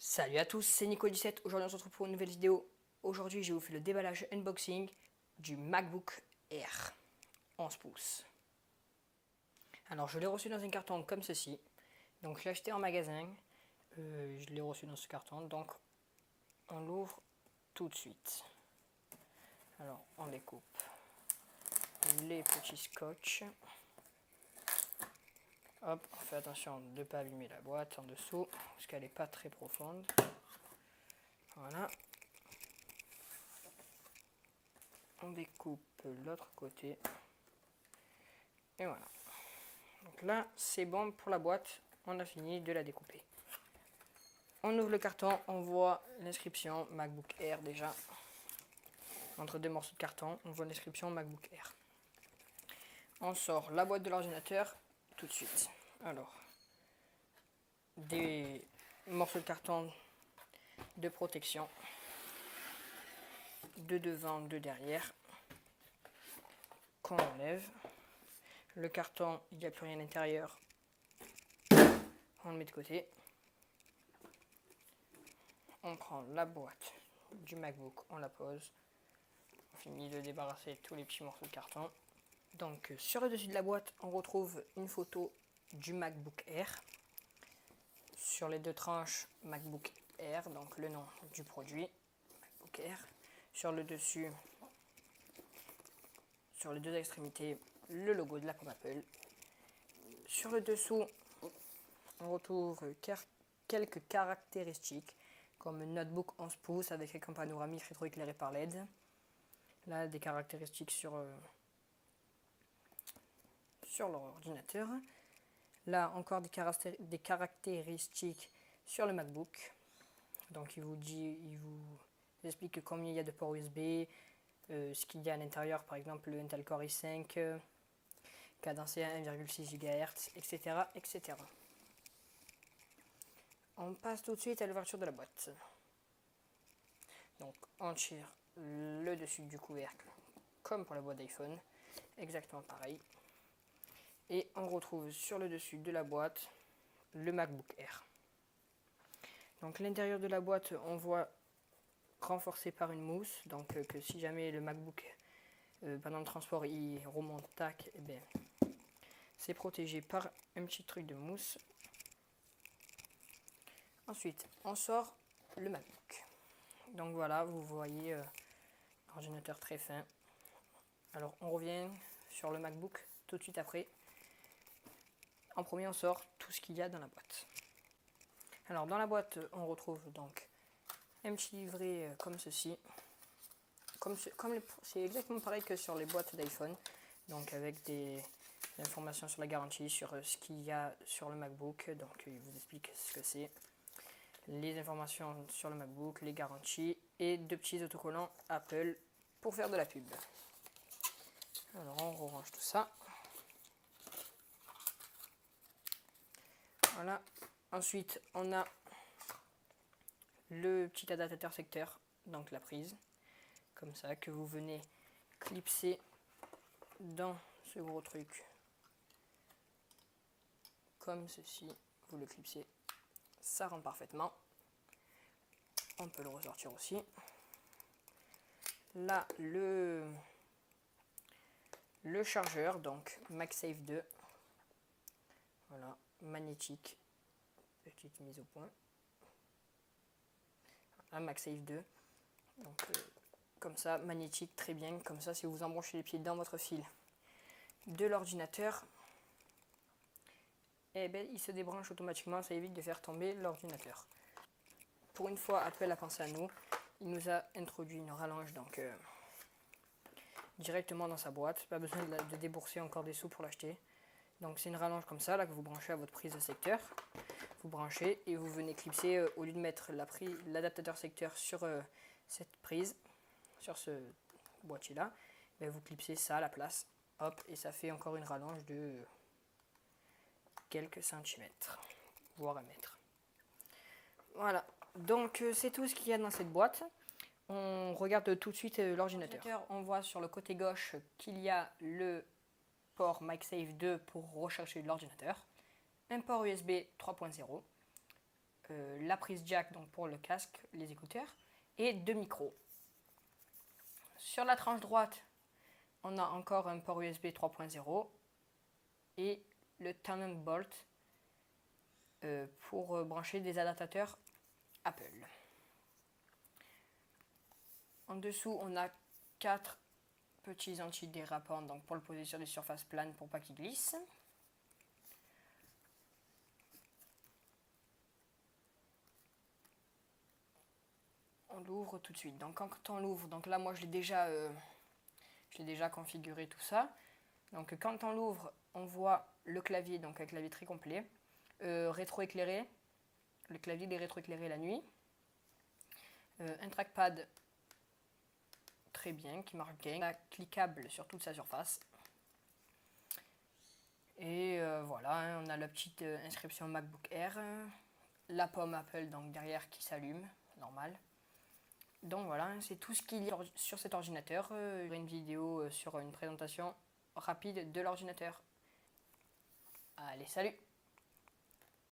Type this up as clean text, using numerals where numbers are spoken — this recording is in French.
Salut à tous, c'est Nico17, aujourd'hui on se retrouve pour une nouvelle vidéo. Aujourd'hui je vous fais le déballage unboxing du MacBook Air 11 pouces. Alors je l'ai reçu dans un carton comme ceci, donc je l'ai acheté en magasin, je l'ai reçu dans ce carton, donc on l'ouvre tout de suite. Alors on découpe les petits scotch. Hop, on fait attention de ne pas abîmer la boîte en dessous, parce qu'elle n'est pas très profonde. Voilà. On découpe l'autre côté. Et voilà. Donc là, c'est bon pour la boîte. On a fini de la découper. On ouvre le carton, on voit l'inscription MacBook Air déjà. Entre deux morceaux de carton, on voit l'inscription MacBook Air. On sort la boîte de l'ordinateur tout de suite. Alors, des morceaux de carton de protection. De devant, de derrière. Qu'on enlève. Le carton, il n'y a plus rien à l'intérieur. On le met de côté. On prend la boîte du MacBook, on la pose. On finit de débarrasser tous les petits morceaux de carton. Donc sur le dessus de la boîte, on retrouve une photo du MacBook Air. Sur les deux tranches, MacBook Air, donc le nom du produit, MacBook Air. Sur le dessus, sur les deux extrémités, le logo de la pomme Apple. Sur le dessous, on retrouve quelques caractéristiques comme un notebook 11 pouces avec écran panoramique rétroéclairé par LED. Là, des caractéristiques sur leur ordinateur. Là, encore des caractéristiques sur le MacBook. Donc, il vous explique combien il y a de ports USB, ce qu'il y a à l'intérieur, par exemple le Intel Core i5, cadencé à 1,6 GHz, etc., etc. On passe tout de suite à l'ouverture de la boîte. Donc on tire le dessus du couvercle comme pour la boîte d'iPhone, exactement pareil. Et on retrouve sur le dessus de la boîte le MacBook Air. Donc l'intérieur de la boîte, on voit renforcé par une mousse, donc que si jamais le MacBook pendant le transport il remonte, tac, et bien c'est protégé par un petit truc de mousse. Ensuite, on sort le MacBook. Donc voilà, vous voyez l'ordinateur très fin. Alors on revient sur le MacBook tout de suite après. En premier, on sort tout ce qu'il y a dans la boîte. Alors dans la boîte, on retrouve donc un petit livret comme ceci. C'est exactement pareil que sur les boîtes d'iPhone. Donc avec des informations sur la garantie, sur ce qu'il y a sur le MacBook. Donc il vous explique ce que c'est. Les informations sur le MacBook, les garanties et deux petits autocollants Apple pour faire de la pub. Alors on range tout ça. Voilà. Ensuite on a le petit adaptateur secteur, donc la prise, comme ça, que vous venez clipser dans ce gros truc. Comme ceci, vous le clipsez, ça rentre parfaitement. On peut le ressortir aussi. Là, le chargeur, donc MagSafe 2. Voilà, magnétique. Petite mise au point. Un MagSafe 2. Donc, comme ça, magnétique, très bien. Comme ça, si vous embranchez les pieds dans votre fil de l'ordinateur, eh ben, il se débranche automatiquement. Ça évite de faire tomber l'ordinateur. Pour une fois, Apple a pensé à nous. Il nous a introduit une rallonge donc directement dans sa boîte. Pas besoin de débourser encore des sous pour l'acheter. Donc c'est une rallonge comme ça là que vous branchez à votre prise de secteur. Vous branchez et vous venez clipser au lieu de mettre l'adaptateur secteur sur cette prise, sur ce boîtier là, ben vous clipsez ça à la place. Hop, et ça fait encore une rallonge de quelques centimètres, voire un mètre. Voilà, donc c'est tout ce qu'il y a dans cette boîte. On regarde tout de suite l'ordinateur. On voit sur le côté gauche qu'il y a le port MagSafe 2 pour recharger l'ordinateur, un port USB 3.0, la prise jack donc pour le casque, les écouteurs, et 2 micros. Sur la tranche droite, on a encore un port USB 3.0 et le Thunderbolt pour brancher des adaptateurs Apple. En dessous, on a 4 petits antidérapants donc pour le poser sur des surfaces planes pour pas qu'il glisse. On l'ouvre tout de suite. Donc quand on l'ouvre, donc là moi je l'ai déjà configuré tout ça. Donc quand on l'ouvre, on voit le clavier, donc un clavier très complet, rétroéclairé. Le clavier est rétroéclairé la nuit. Un trackpad très bien, qui marche bien, cliquable sur toute sa surface. Et voilà, hein, on a la petite inscription MacBook Air, la pomme Apple donc derrière qui s'allume, normal. Donc voilà, c'est tout ce qu'il y a sur cet ordinateur. Il y aura une vidéo sur une présentation rapide de l'ordinateur. Allez, salut!